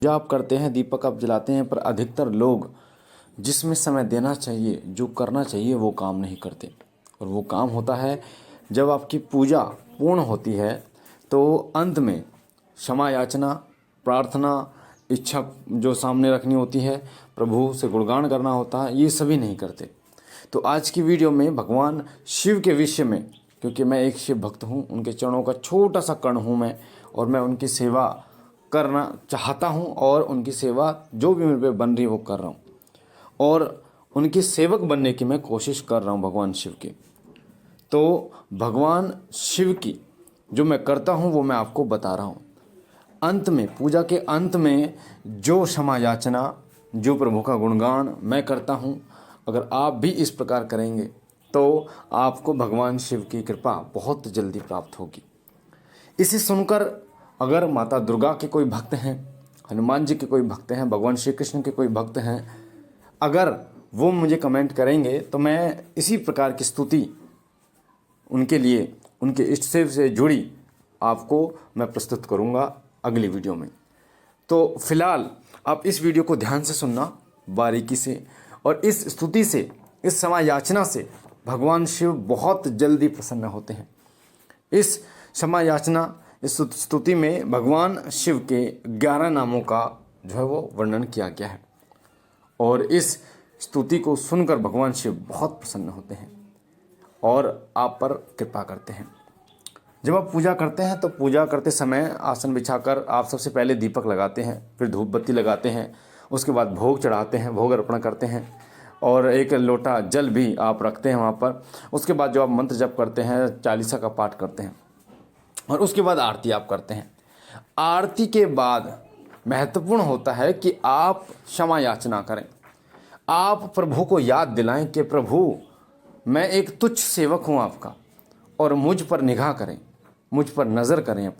पूजा आप करते हैं, दीपक आप जलाते हैं, पर अधिकतर लोग जिसमें समय देना चाहिए, जो करना चाहिए, वो काम नहीं करते। और वो काम होता है जब आपकी पूजा पूर्ण होती है तो अंत में क्षमा याचना, प्रार्थना, इच्छा जो सामने रखनी होती है, प्रभु से गुणगान करना होता है, ये सभी नहीं करते। तो आज की वीडियो में भगवान शिव के विषय में, क्योंकि मैं एक शिव भक्त हूँ, उनके चरणों का छोटा सा कण हूँ मैं, और मैं उनकी सेवा करना चाहता हूँ और उनकी सेवा जो भी मेरे पे बन रही है वो कर रहा हूँ, और उनके सेवक बनने की मैं कोशिश कर रहा हूँ भगवान शिव की। तो भगवान शिव की जो मैं करता हूँ वो मैं आपको बता रहा हूँ। अंत में, पूजा के अंत में जो क्षमा याचना, जो प्रभु का गुणगान मैं करता हूँ, अगर आप भी इस प्रकार करेंगे तो आपको भगवान शिव की कृपा बहुत जल्दी प्राप्त होगी। इसे सुनकर अगर माता दुर्गा के कोई भक्त हैं, हनुमान जी के कोई भक्त हैं, भगवान श्री कृष्ण के कोई भक्त हैं, अगर वो मुझे कमेंट करेंगे तो मैं इसी प्रकार की स्तुति उनके लिए, उनके इष्ट देव से जुड़ी आपको मैं प्रस्तुत करूंगा अगली वीडियो में। तो फिलहाल आप इस वीडियो को ध्यान से सुनना, बारीकी से, और इस स्तुति से, इस क्षमा याचना से भगवान शिव बहुत जल्दी प्रसन्न होते हैं। इस क्षमा याचना, इस स्तुति में भगवान शिव के 11 नामों का जो है वो वर्णन किया गया है, और इस स्तुति को सुनकर भगवान शिव बहुत प्रसन्न होते हैं और आप पर कृपा करते हैं। जब आप पूजा करते हैं तो पूजा करते समय आसन बिछाकर आप सबसे पहले दीपक लगाते हैं, फिर धूप बत्ती लगाते हैं, उसके बाद भोग चढ़ाते हैं, भोग अर्पण करते हैं, और एक लोटा जल भी आप रखते हैं वहाँ पर। उसके बाद जो आप मंत्र जप करते हैं, चालीसा का पाठ करते हैं, और उसके बाद आरती आप करते हैं। आरती के बाद महत्वपूर्ण होता है कि आप क्षमा याचना करें, आप प्रभु को याद दिलाएं कि प्रभु मैं एक तुच्छ सेवक हूँ आपका, और मुझ पर निगाह करें, मुझ पर नज़र करें,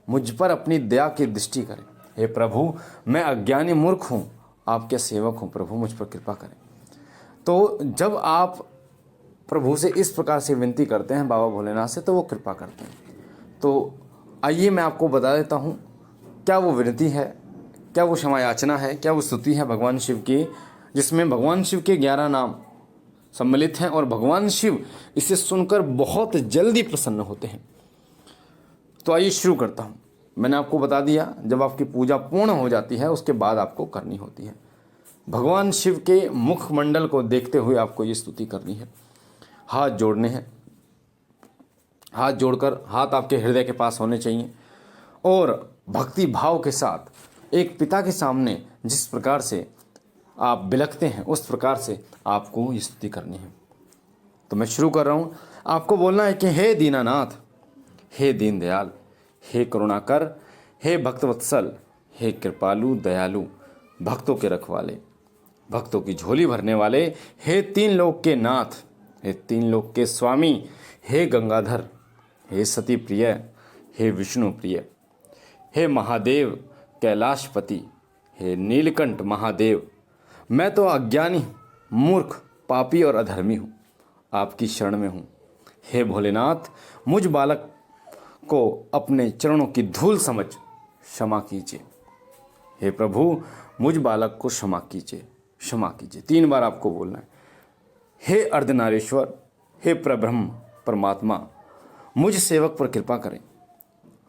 मुझ पर अपनी दया की दृष्टि करें। हे प्रभु, मैं अज्ञानी मूर्ख हूँ, आपके सेवक हूँ, प्रभु मुझ पर कृपा करें। तो जब आप प्रभु से इस प्रकार से विनती करते हैं, बाबा भोलेनाथ से, तो वो कृपा करते हैं। तो आइए मैं आपको बता देता हूँ क्या वो विनती है, क्या वो क्षमा याचना है, क्या वो स्तुति है भगवान शिव की, जिसमें भगवान शिव के 11 नाम सम्मिलित हैं, और भगवान शिव इसे सुनकर बहुत जल्दी प्रसन्न होते हैं। तो आइए शुरू करता हूँ। मैंने आपको बता दिया, जब आपकी पूजा पूर्ण हो जाती है उसके बाद आपको करनी होती है। भगवान शिव के मुखमंडल को देखते हुए आपको ये स्तुति करनी है। हाथ जोड़ने हैं, हाथ जोड़कर हाथ आपके हृदय के पास होने चाहिए, और भक्ति भाव के साथ एक पिता के सामने जिस प्रकार से आप बिलखते हैं उस प्रकार से आपको ये स्तुति करनी है। तो मैं शुरू कर रहा हूँ। आपको बोलना है कि हे दीनानाथ, हे दीन दयाल, हे करुणाकर, हे भक्तवत्सल, हे कृपालु दयालु, भक्तों के रखवाले, भक्तों की झोली भरने वाले, हे 3 लोक के नाथ, हे 3 लोक के स्वामी, हे गंगाधर, हे सती प्रिय, हे विष्णु प्रिय, हे महादेव कैलाशपति, हे नीलकंठ महादेव, मैं तो अज्ञानी, मूर्ख, पापी और अधर्मी हूँ, आपकी शरण में हूँ। हे भोलेनाथ, मुझ बालक को अपने चरणों की धूल समझ क्षमा कीजिए। हे प्रभु, मुझ बालक को क्षमा कीजिए, क्षमा कीजिए। 3 बार आपको बोलना है। हे अर्धनारीश्वर, हे प्रब्रह्म परमात्मा, मुझ सेवक पर कृपा करें,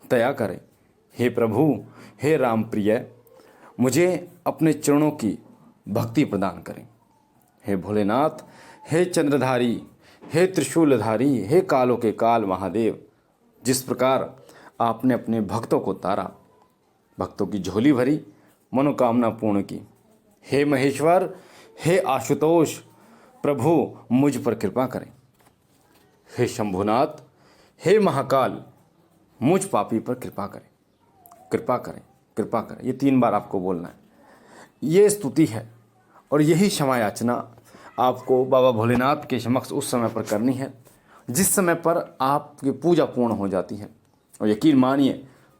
दया करें। हे प्रभु, हे राम प्रिय, मुझे अपने चरणों की भक्ति प्रदान करें। हे भोलेनाथ, हे चंद्रधारी, हे त्रिशूलधारी, हे कालों के काल महादेव, जिस प्रकार आपने अपने भक्तों को तारा, भक्तों की झोली भरी, मनोकामना पूर्ण की। हे महेश्वर, हे आशुतोष, प्रभु मुझ पर कृपा करें। हे शंभुनाथ, हे महाकाल, मुझ पापी पर कृपा करें, कृपा करें, कृपा करें। ये 3 बार आपको बोलना है। ये स्तुति है, और यही क्षमा याचना आपको बाबा भोलेनाथ के समक्ष उस समय पर करनी है जिस समय पर आपकी पूजा पूर्ण हो जाती है। और यकीन मानिए,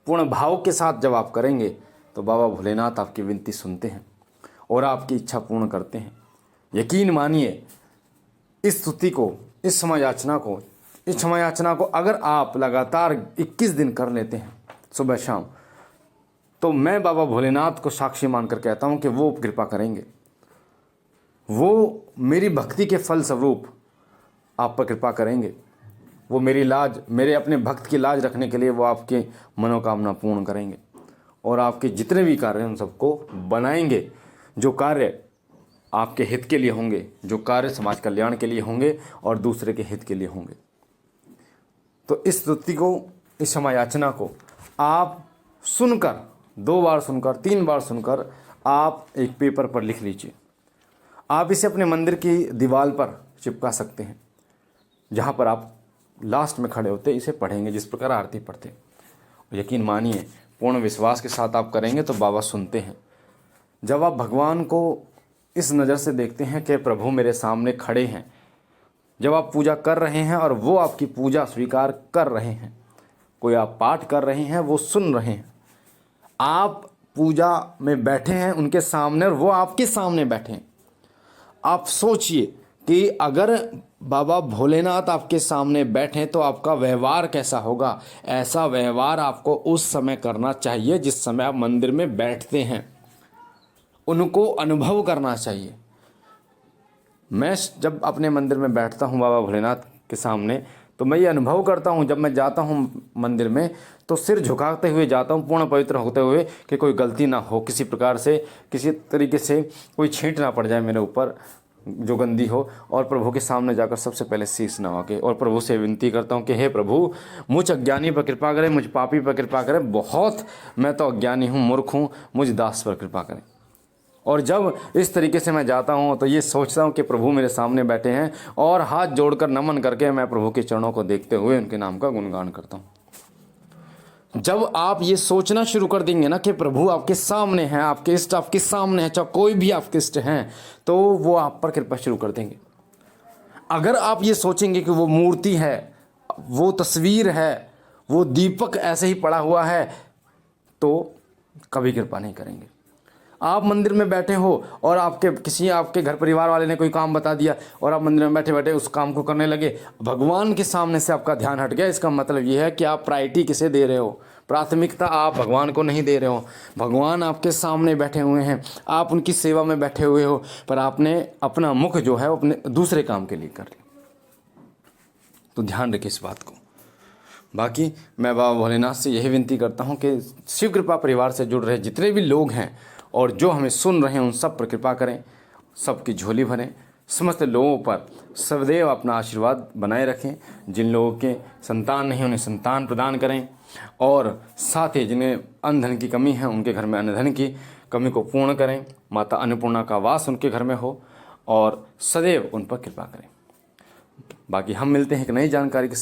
पूर्ण भाव के साथ जब आप करेंगे तो बाबा भोलेनाथ आपकी विनती सुनते हैं और आपकी इच्छा पूर्ण करते हैं। यकीन मानिए, इस स्तुति को, इस क्षमा याचना को अगर आप लगातार 21 दिन कर लेते हैं सुबह शाम, तो मैं बाबा भोलेनाथ को साक्षी मानकर कहता हूँ कि वो कृपा करेंगे, वो मेरी भक्ति के फल स्वरूप आप पर कृपा करेंगे। वो मेरी लाज, मेरे अपने भक्त की लाज रखने के लिए वो आपकी मनोकामना पूर्ण करेंगे और आपके जितने भी कार्य हैं उन सबको बनाएंगे। जो कार्य आपके हित के लिए होंगे, जो कार्य समाज कल्याण के लिए होंगे और दूसरे के हित के लिए होंगे। तो इस स्तुति को, इस क्षमा याचना को आप सुनकर, 2 बार सुनकर, 3 बार सुनकर आप एक पेपर पर लिख लीजिए। आप इसे अपने मंदिर की दीवार पर चिपका सकते हैं, जहाँ पर आप लास्ट में खड़े होते इसे पढ़ेंगे, जिस प्रकार आरती पढ़ते। यकीन मानिए, पूर्ण विश्वास के साथ आप करेंगे तो बाबा सुनते हैं। जब आप भगवान को इस नज़र से देखते हैं कि प्रभु मेरे सामने खड़े हैं, जब आप पूजा कर रहे हैं और वो आपकी पूजा स्वीकार कर रहे हैं, कोई आप पाठ कर रहे हैं, वो सुन रहे हैं, आप पूजा में बैठे हैं उनके सामने और वो आपके सामने बैठे हैं। आप सोचिए कि अगर बाबा भोलेनाथ आपके सामने बैठे तो आपका व्यवहार कैसा होगा। ऐसा व्यवहार आपको उस समय करना चाहिए जिस समय आप मंदिर में बैठते हैं, उनको अनुभव करना चाहिए। मैं जब अपने मंदिर में बैठता हूँ बाबा भोलेनाथ के सामने, तो मैं ये अनुभव करता हूँ, जब मैं जाता हूँ मंदिर में तो सिर झुकाते हुए जाता हूँ, पूर्ण पवित्र होते हुए, कि कोई गलती ना हो, किसी प्रकार से, किसी तरीके से कोई छींट ना पड़ जाए मेरे ऊपर जो गंदी हो। और प्रभु के सामने जाकर सबसे पहले शीश नवा के और प्रभु से विनती करता हूँ कि हे प्रभु, मुझ अज्ञानी पर कृपा करें, मुझ पापी पर कृपा करें, बहुत मैं तो अज्ञानी हूँ, मूर्ख हूँ, मुझ दास पर कृपा करें। और जब इस तरीके से मैं जाता हूँ तो ये सोचता हूँ कि प्रभु मेरे सामने बैठे हैं और हाथ जोड़कर नमन करके मैं प्रभु के चरणों को देखते हुए उनके नाम का गुणगान करता हूँ। जब आप ये सोचना शुरू कर देंगे ना कि प्रभु आपके सामने हैं, आपके इष्ट आपके सामने हैं, चाहे कोई भी आपके इष्ट हैं, तो वो आप पर कृपा शुरू कर देंगे। अगर आप ये सोचेंगे कि वो मूर्ति है, वो तस्वीर है, वो दीपक ऐसे ही पड़ा हुआ है, तो कभी कृपा नहीं करेंगे। आप मंदिर में बैठे हो और आपके घर परिवार वाले ने कोई काम बता दिया और आप मंदिर में बैठे बैठे उस काम को करने लगे, भगवान के सामने से आपका ध्यान हट गया। इसका मतलब ये है कि आप प्रायोरिटी किसे दे रहे हो, प्राथमिकता आप भगवान को नहीं दे रहे हो। भगवान आपके सामने बैठे हुए हैं, आप उनकी सेवा में बैठे हुए हो, पर आपने अपना मुख जो है वो अपने दूसरे काम के लिए कर लिया। तो ध्यान रखिए इस बात को। बाकी मैं बाबा भोलेनाथ से यही विनती करता हूँ कि शिव कृपा परिवार से जुड़ रहे जितने भी लोग हैं और जो हमें सुन रहे हैं उन सब पर कृपा करें, सबकी झोली भरें, समस्त लोगों पर सदैव अपना आशीर्वाद बनाए रखें। जिन लोगों के संतान नहीं उन्हें संतान प्रदान करें और साथ ही जिन्हें अन्न धन की कमी है उनके घर में अन्न धन की कमी को पूर्ण करें। माता अन्नपूर्णा का वास उनके घर में हो और सदैव उन पर कृपा करें। बाकी हम मिलते हैं एक नई जानकारी के